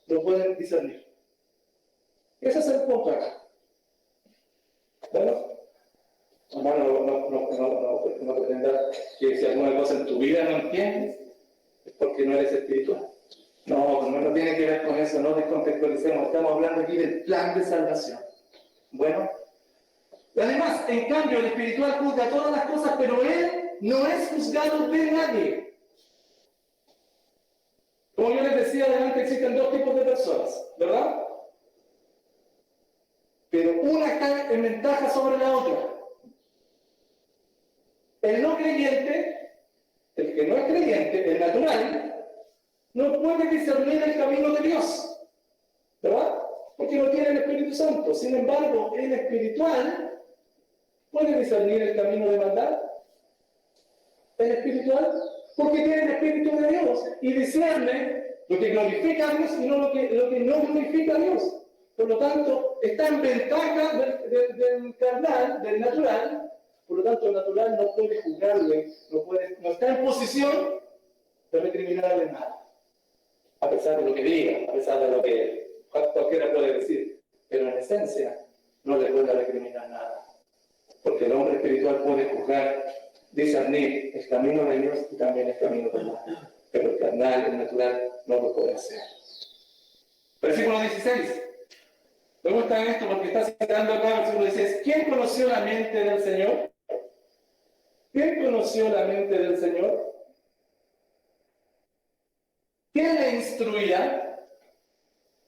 lo pueden discernir. Ese es el punto acá. Bueno, hermano, no pretendas que si alguna cosa en tu vida no entiendes, es porque no eres espiritual. No tiene que ver con eso, no descontextualicemos, estamos hablando aquí del plan de salvación. Bueno, además, en cambio, el espiritual juzga todas las cosas, pero él no es juzgado de nadie. Como yo les decía adelante, existen dos tipos de personas, ¿verdad? Pero una está en ventaja sobre la otra. El no creyente, el que no es creyente, el natural, no puede discernir el camino de Dios, ¿verdad? Porque no tiene el Espíritu Santo. Sin embargo, el espiritual puede discernir el camino de maldad. El espiritual, porque tiene el Espíritu de Dios y discierne lo que glorifica a Dios y no lo que no glorifica a Dios. Por lo tanto, está en ventaja del carnal, del natural. Por lo tanto, el natural no puede juzgarle, no está en posición de recriminarle nada. A pesar de lo que diga, a pesar de lo que cualquiera puede decir. Pero en esencia, no le puede recriminar nada. Porque el hombre espiritual puede juzgar, discernir el camino de Dios y también el camino del mal. Pero el carnal, el natural, no lo puede hacer. Versículo 16. Me gusta esto porque está citando acá el versículo 16. ¿Quién conoció la mente del Señor? ¿Quién conoció la mente del Señor? ¿Quién le instruía?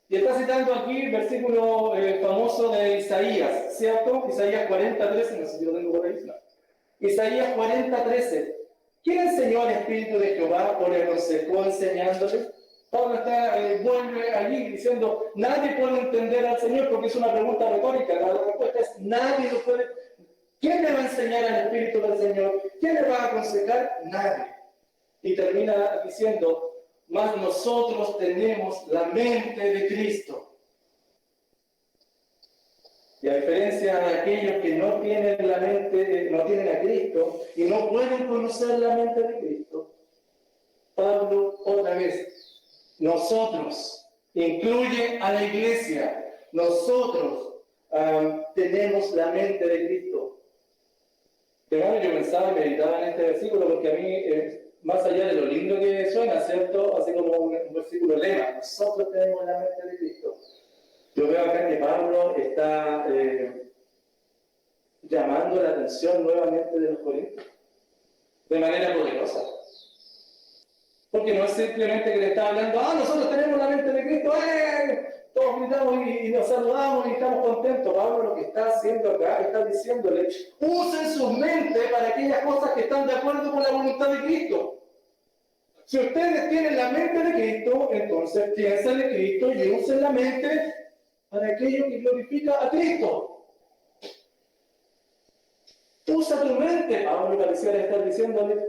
Y está citando aquí el versículo famoso de Isaías, ¿cierto? Isaías 40:13, no sé si lo tengo por ahí. No. Isaías 40:13. ¿Quién enseñó al Espíritu de Jehová o le aconsejó enseñándole? Pablo vuelve allí diciendo, nadie puede entender al Señor, porque es una pregunta retórica. La respuesta es, nadie lo puede. ¿Quién le va a enseñar al Espíritu del Señor? ¿Quién le va a aconsejar? Nadie. Y termina diciendo, mas nosotros tenemos la mente de Cristo. Y a diferencia de aquellos que no tienen la mente, no tienen a Cristo y no pueden conocer la mente de Cristo, Pablo otra vez, nosotros, incluye a la iglesia, nosotros tenemos la mente de Cristo. Pero yo pensaba y meditaba en este versículo porque a mí, más allá de lo lindo que suena, ¿cierto? Así como un versículo lema, nosotros tenemos la mente de Cristo. Yo veo acá que Pablo está llamando la atención nuevamente de los corintios, de manera poderosa. Porque no es simplemente que le está hablando, nosotros tenemos la mente de Cristo, todos gritamos y nos saludamos y estamos contentos. Pablo lo que está haciendo acá, está diciéndole, usen sus mentes para aquellas cosas que están de acuerdo con la voluntad de Cristo. Si ustedes tienen la mente de Cristo, entonces piensen en Cristo y usen la mente para aquello que glorifica a Cristo. Usa tu mente, Pablo pareciera estar diciéndole,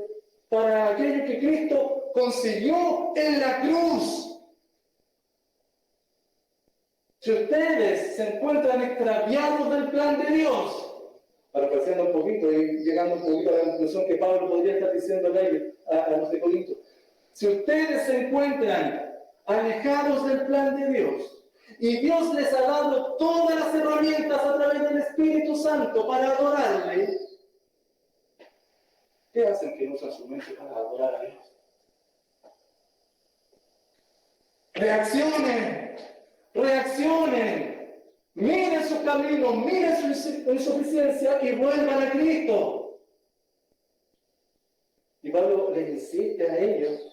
para aquello que Cristo consiguió en la cruz. Si ustedes se encuentran extraviados del plan de Dios, parafraseando un poquito y llegando un poquito a la conclusión que Pablo podría estar diciendo a los de Corinto, si ustedes se encuentran alejados del plan de Dios, y Dios les ha dado todas las herramientas a través del Espíritu Santo para adorarle, ¿qué hacen que usan su mente para adorar a Dios? Reaccionen, miren sus caminos, miren su insuficiencia y vuelvan a Cristo. Y Pablo les insiste a ellos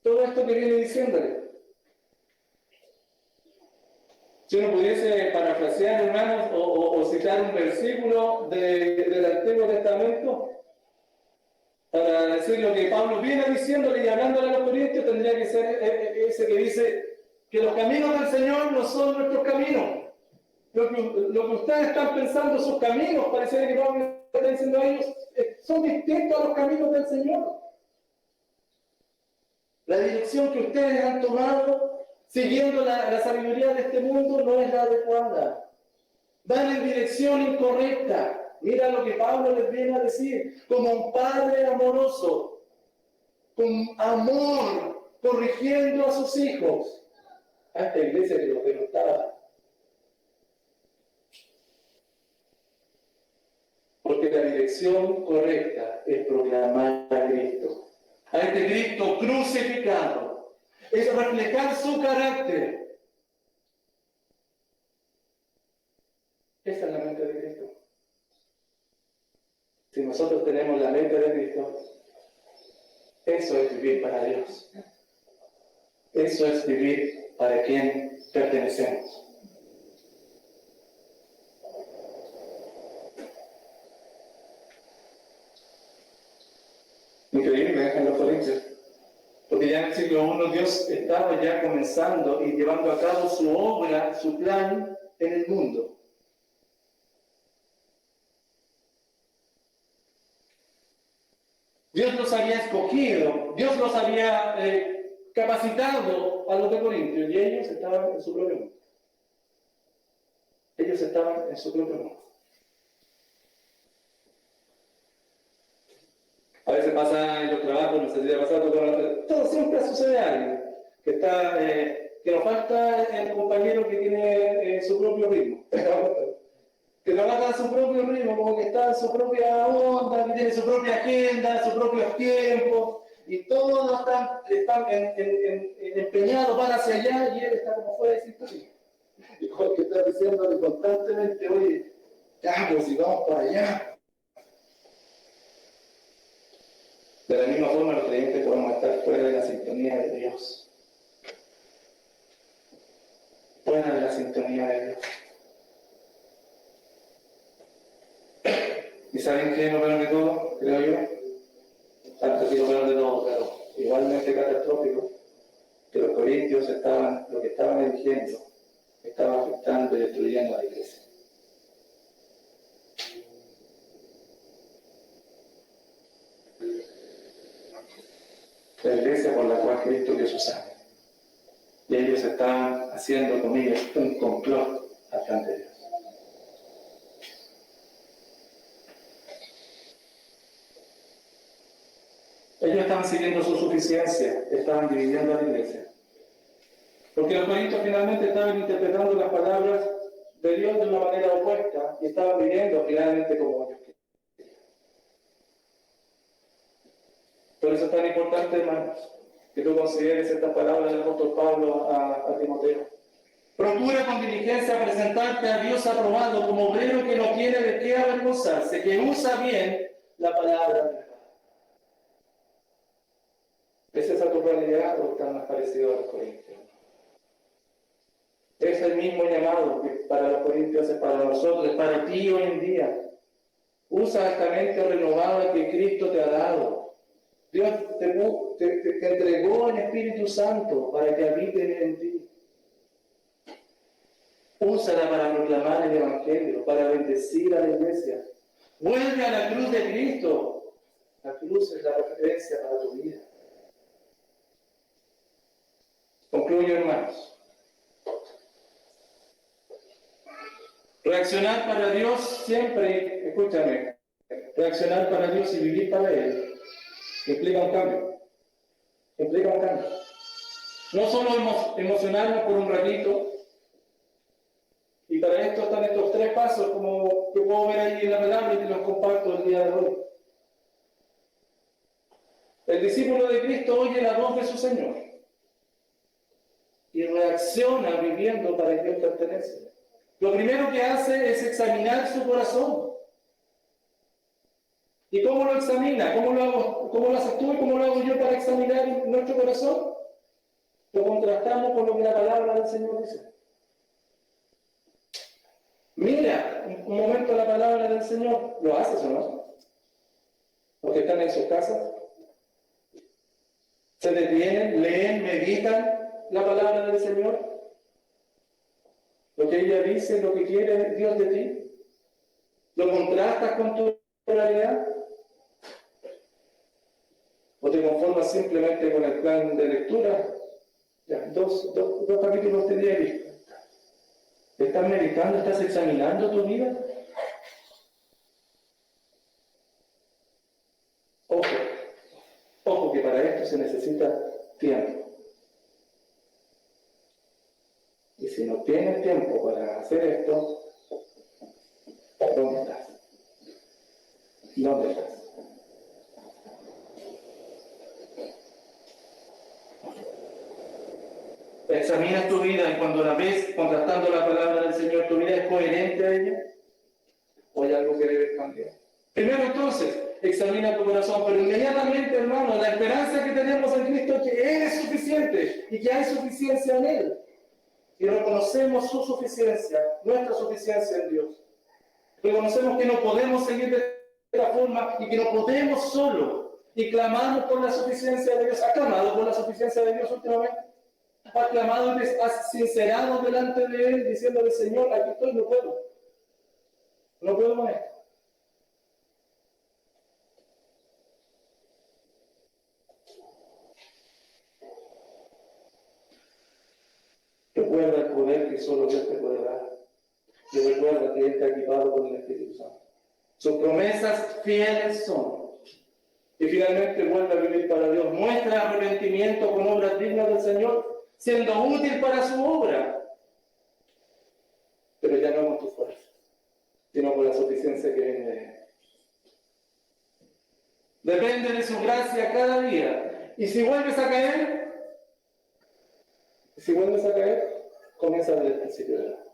todo esto que viene diciéndole. Si uno pudiese parafrasear, hermanos, o citar un versículo del Antiguo Testamento para decir lo que Pablo viene diciéndole y hablándole a los corintios, tendría que ser ese que dice que los caminos del Señor no son nuestros caminos. Lo que ustedes están pensando, sus caminos, pareciera que Pablo está diciendo a ellos, son distintos a los caminos del Señor. La dirección que ustedes han tomado, siguiendo la sabiduría de este mundo, no es la adecuada. Van en dirección incorrecta. Mira lo que Pablo les viene a decir, como un padre amoroso, con amor, corrigiendo a sus hijos. A esta iglesia que los denostaba. Porque la dirección correcta es proclamar a Cristo. A este Cristo crucificado. Es reflejar su carácter. Esa es la mente de Cristo. Si nosotros tenemos la mente de Cristo, eso es vivir para Dios. Eso es vivir para quien pertenecemos. Increíble en los Corintios, porque ya en el siglo I Dios estaba ya comenzando y llevando a cabo su obra, su plan en el mundo. Dios los había escogido, Dios los había capacitado a los de Corintios y ellos estaban en su propio mundo. Ellos estaban en su propio mundo. A veces pasa en los trabajos, no sé si te ha pasado, todo siempre sucede a alguien que nos falta el compañero que tiene su propio ritmo. Que trabaja a su propio ritmo, como que está en su propia onda, que tiene su propia agenda, sus propios tiempos, y todos están empeñados, van hacia allá, y él está como fuera de sintonía. Y como que está diciéndole constantemente, oye, ya, pues si vamos para allá. De la misma forma, los creyentes podemos estar fuera de la sintonía de Dios. Fuera de la sintonía de Dios. ¿Y saben qué es lo peor de todo? Creo yo. Tanto que lo peor de todo, pero igualmente catastrófico, que los corintios lo que estaban eligiendo, estaba afectando y destruyendo a la iglesia. La iglesia por la cual Cristo dio su sangre. Y ellos estaban haciendo con ellos un complot ante Dios. Ellos estaban siguiendo su suficiencia, estaban dividiendo a la iglesia. Porque los corintios finalmente estaban interpretando las palabras de Dios de una manera opuesta y estaban viviendo finalmente como ellos querían. Por eso es tan importante, hermanos, que tú consideres estas palabras del apóstol Pablo a Timoteo. Procura con diligencia presentarte a Dios aprobado como obrero que no tiene de qué avergonzarse, que usa bien la palabra de verdad. ¿Es esa tu realidad o estás más parecido a los corintios? Es el mismo llamado que para los corintios es para nosotros, es para ti hoy en día. Usa esta mente renovada que Cristo te ha dado. Dios te entregó el Espíritu Santo para que habite en ti. Úsala para proclamar el Evangelio, para bendecir a la iglesia. Vuelve a la cruz de Cristo. La cruz es la referencia para tu vida. Concluyo, hermanos. Reaccionar para Dios siempre, escúchame, reaccionar para Dios y vivir para Él implica un cambio. Implica un cambio. No solo emocionarnos por un ratito, y para esto están estos 3 pasos, como que puedo ver ahí en la palabra y te los comparto el día de hoy. El discípulo de Cristo oye la voz de su Señor y reacciona viviendo para quien pertenece. Lo primero que hace es examinar su corazón. ¿Y cómo lo examina? ¿Cómo lo hago? ¿Cómo lo haces tú y cómo lo hago yo para examinar nuestro corazón? Lo contrastamos con lo que la palabra del Señor dice. Mira un momento la palabra del Señor. ¿Lo haces o no? Los que están en sus casas se detienen, leen, meditan la palabra del Señor. Lo que ella dice, lo que quiere Dios de ti. ¿Lo contrastas con tu realidad? ¿O te conformas simplemente con el plan de lectura? Ya, dos capítulos te diré. ¿Estás meditando? ¿Estás examinando tu vida? Ojo que para esto se necesita tiempo. Y si no tienes tiempo para hacer esto, ¿dónde estás? ¿Dónde estás? Examina tu vida y cuando la ves contrastando la palabra del Señor, ¿tu vida es coherente a ella? ¿O hay algo que debes cambiar? Primero entonces, examina tu corazón, pero inmediatamente, hermano, la esperanza que tenemos en Cristo es que Él es suficiente y que hay suficiencia en Él. Y reconocemos su suficiencia, nuestra suficiencia en Dios. Reconocemos que no podemos seguir de esta forma y que no podemos solo. Y clamamos por la suficiencia de Dios. ¿Has clamado por la suficiencia de Dios últimamente? ¿Has clamado y has sincerado delante de Él diciéndole, Señor, aquí estoy, no puedo? No puedo con esto. Recuerda el poder que solo Dios te puede dar. Y recuerda que Él te ha equipado con el Espíritu Santo. Sus promesas fieles son. Y finalmente vuelve a vivir para Dios. Muestra arrepentimiento con obras dignas del Señor, siendo útil para su obra. Pero ya no con tu fuerza, sino por la suficiencia que viene de Él. Depende de su gracia cada día. Y si vuelves a caer, comienza desde el principio de la hora.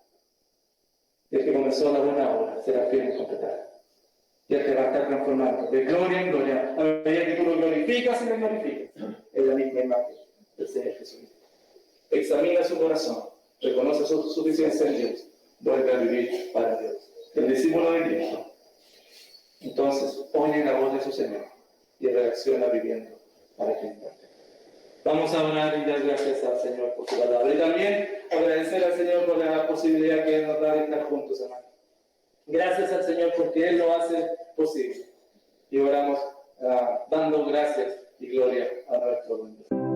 Y el que comenzó la buena obra será fiel en completar. Y Él te va a estar transformando de gloria en gloria, a medida que tú lo glorificas y lo glorificas, en la misma imagen del Señor Jesucristo. Examina su corazón, reconoce su suficiencia en Dios, vuelve a vivir para Dios. El discípulo de Cristo, entonces, oye la voz de su Señor y reacciona viviendo para Cristo. Vamos a orar y dar gracias al Señor por su palabra. Y también agradecer al Señor por la posibilidad que Él nos da de estar juntos, hermanos. Gracias al Señor porque Él lo hace posible. Y oramos dando gracias y gloria a nuestro Dios.